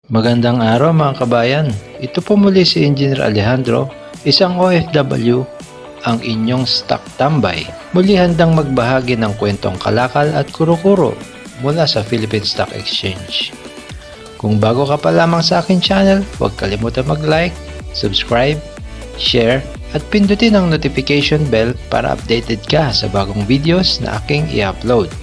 Magandang araw mga kabayan. Ito po muli si Engineer Alejandro, isang OFW, ang inyong stock tambay. Muli handang magbahagi ng kwentong kalakal at kuro-kuro mula sa Philippine Stock Exchange. Kung bago ka pa lamang sa aking channel, huwag kalimutan mag-like, subscribe, share, at pindutin ang notification bell para updated ka sa bagong videos na aking i-upload.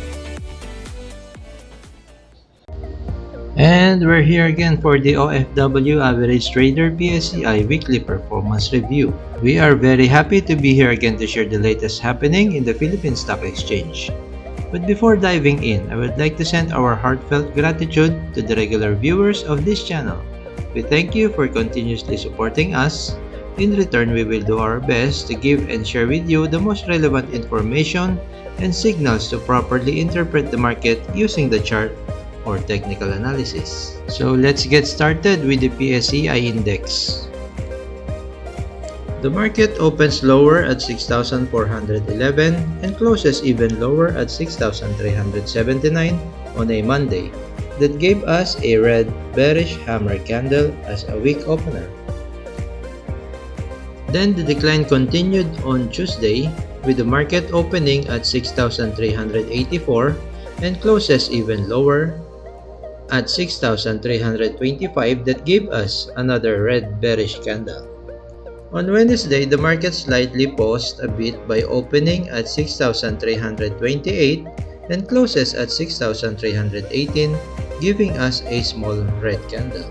And we're here again for the OFW Average Trader PSE Weekly Performance Review. We are very happy to be here again to share the latest happening in the Philippine Stock Exchange. But before diving in, I would like to send our heartfelt gratitude to the regular viewers of this channel. We thank you for continuously supporting us. In return, we will do our best to give and share with you the most relevant information and signals to properly interpret the market using the chart or technical analysis. So let's get started with the PSE index. The market opens lower at 6,411 and closes even lower at 6,379 on a Monday. That gave us a red bearish hammer candle as a week opener. Then the decline continued on Tuesday with the market opening at 6,384 and closes even lower at 6,325. That gave us another red bearish candle. On Wednesday, the market slightly paused a bit by opening at 6,328 and closes at 6,318, giving us a small red candle.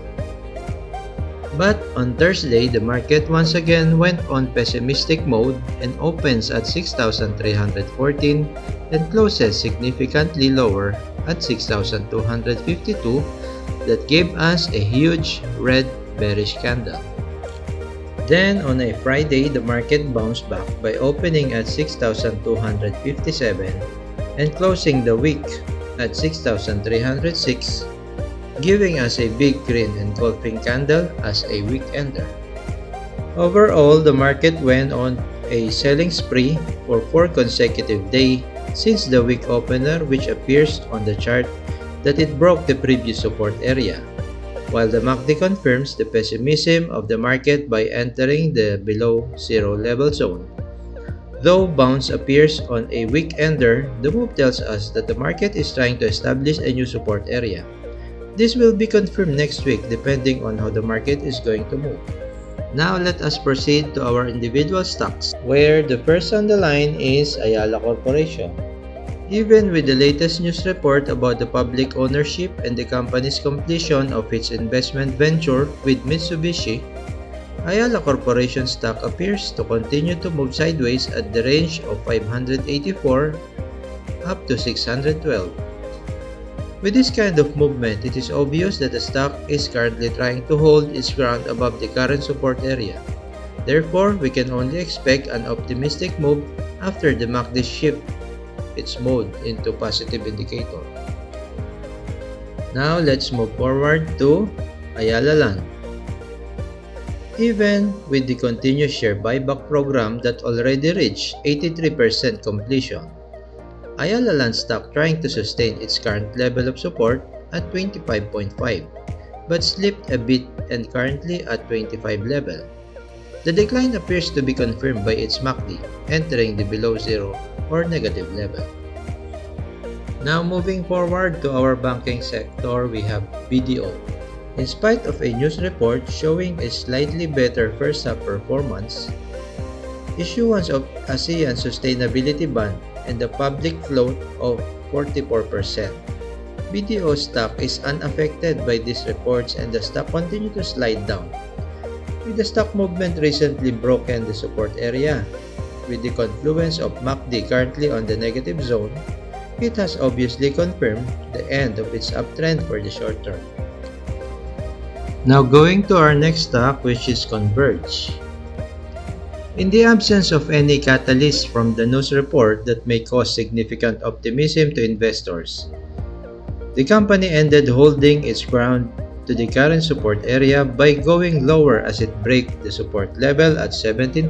But on Thursday, the market once again went on pessimistic mode and opens at 6,314 and closes significantly lower at 6,252. That gave us a huge red bearish candle. Then on a Friday, the market bounced back by opening at 6,257 and closing the week at 6,306, giving us a big green engulfing candle as a week ender. Overall, the market went on a selling spree for 4 consecutive days since the week opener, which appears on the chart that it broke the previous support area, while the MACD confirms the pessimism of the market by entering the below zero level zone. Though bounce appears on a week ender, the move tells us that the market is trying to establish a new support area. This will be confirmed next week depending on how the market is going to move. Now let us proceed to our individual stocks, where the first on the line is Ayala Corporation. Even with the latest news report about the public ownership and the company's completion of its investment venture with Mitsubishi, Ayala Corporation stock appears to continue to move sideways at the range of 584 up to 612. With this kind of movement, it is obvious that the stock is currently trying to hold its ground above the current support area. Therefore, we can only expect an optimistic move after the MACD shift its mode into positive indicator. Now, let's move forward to Ayala Land. Even with the continuous share buyback program that already reached 83% completion, Ayala Land stock trying to sustain its current level of support at 25.5 but slipped a bit and currently at 25 level. The decline appears to be confirmed by its MACD entering the below zero or negative level. Now moving forward to our banking sector, we have BDO. In spite of a news report showing a slightly better first half performance, issuance of ASEAN Sustainability Bond and the public float of 44%. BDO stock is unaffected by these reports and the stock continued to slide down, with the stock movement recently broken the support area. With the confluence of MACD currently on the negative zone, it has obviously confirmed the end of its uptrend for the short term. Now going to our next stock, which is Converge. In the absence of any catalyst from the news report that may cause significant optimism to investors, the company ended holding its ground to the current support area by going lower as it breaks the support level at 17.7.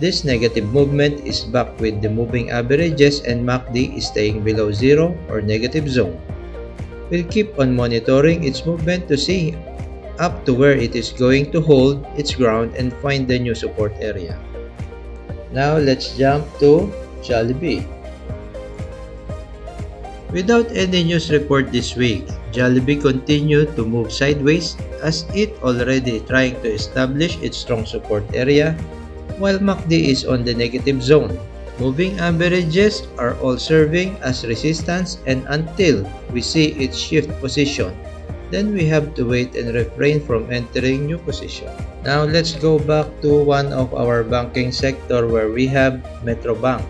This negative movement is back with the moving averages and MACD is staying below zero or negative zone. We'll keep on monitoring its movement to see up to where it is going to hold its ground and find the new support area. Now let's jump to Jollibee. Without any news report this week, Jollibee continued to move sideways as it already trying to establish its strong support area while MACD is on the negative zone. Moving averages are all serving as resistance and until we see it shift position, then we have to wait and refrain from entering new position. Now let's go back to one of our banking sector where we have Metrobank.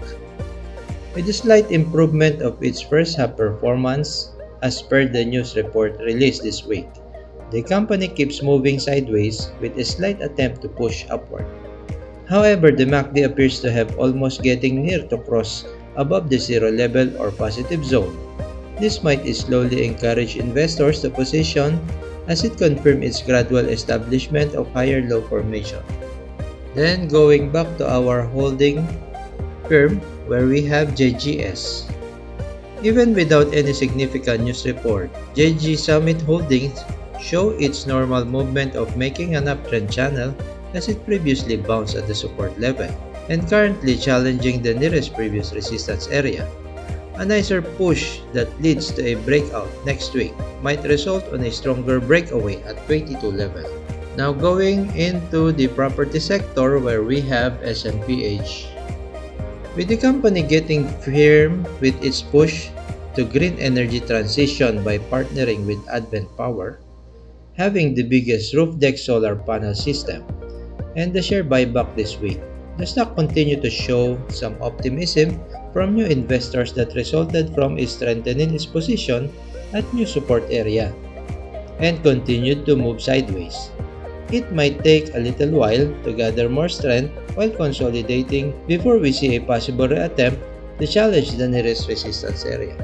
With a slight improvement of its first half performance as per the news report released this week, the company keeps moving sideways with a slight attempt to push upward. However, the MACD appears to have almost getting near to cross above the zero level or positive zone. This might slowly encourage investors to position as it confirms its gradual establishment of higher low formation. Then going back to our holding firm where we have JGS. Even without any significant news report, JG Summit Holdings show its normal movement of making an uptrend channel as it previously bounced at the support level and currently challenging the nearest previous resistance area. A nicer push that leads to a breakout next week might result on a stronger breakaway at 22 level. Now going into the property sector where we have SMPH. With the company getting firm with its push to green energy transition by partnering with Advent Power, having the biggest roof deck solar panel system, and the share buyback this week, the stock continued to show some optimism from new investors that resulted from strengthening its position at new support area and continued to move sideways. It might take a little while to gather more strength while consolidating before we see a possible reattempt to challenge the nearest resistance area.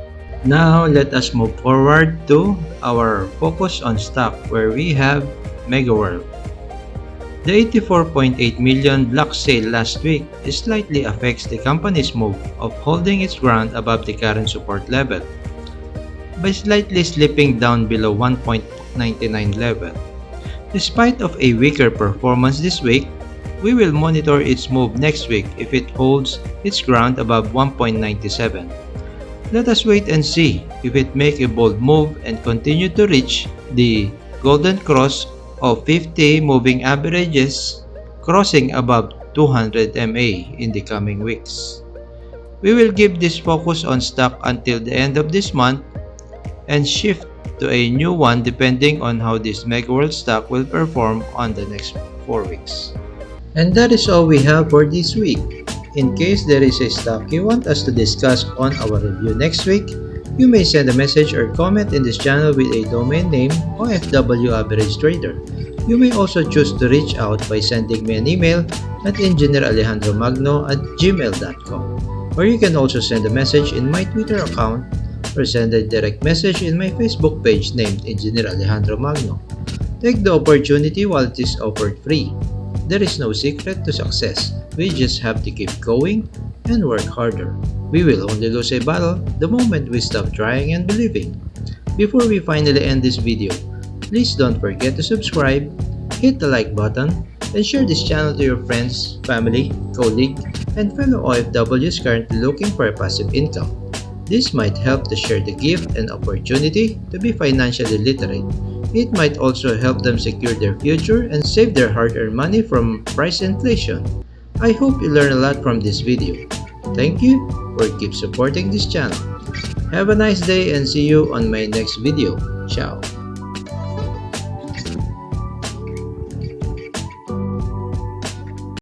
Now let us move forward to our focus on stock where we have Megaworld. The 84.8 million block sale last week slightly affects the company's move of holding its ground above the current support level by slightly slipping down below 1.99 level. Despite of a weaker performance this week, we will monitor its move next week if it holds its ground above 1.97. Let us wait and see if it make a bold move and continue to reach the golden cross of 50 moving averages crossing above 200 MA in the coming weeks. We will give this focus on stock until the end of this month and shift to a new one depending on how this Megaworld stock will perform on the next 4 weeks. And that is all we have for this week. In case there is a stock you want us to discuss on our review next week, you may send a message or comment in this channel with a domain name OFW Average Trader. You may also choose to reach out by sending me an email at engineeralejandromagno@gmail.com, or you can also send a message in my Twitter account or send a direct message in my Facebook page named Engineer Alejandro Magno. Take the opportunity while it is offered free. There is no secret to success. We just have to keep going and work harder. We will only lose a battle the moment we stop trying and believing. Before we finally end this video, please don't forget to subscribe, hit the like button, and share this channel to your friends, family, colleague, and fellow OFWs currently looking for a passive income. This might help to share the gift and opportunity to be financially literate. It might also help them secure their future and save their hard-earned money from price inflation. I hope you learn a lot from this video. Thank you for keep supporting this channel. Have a nice day and see you on my next video. Ciao.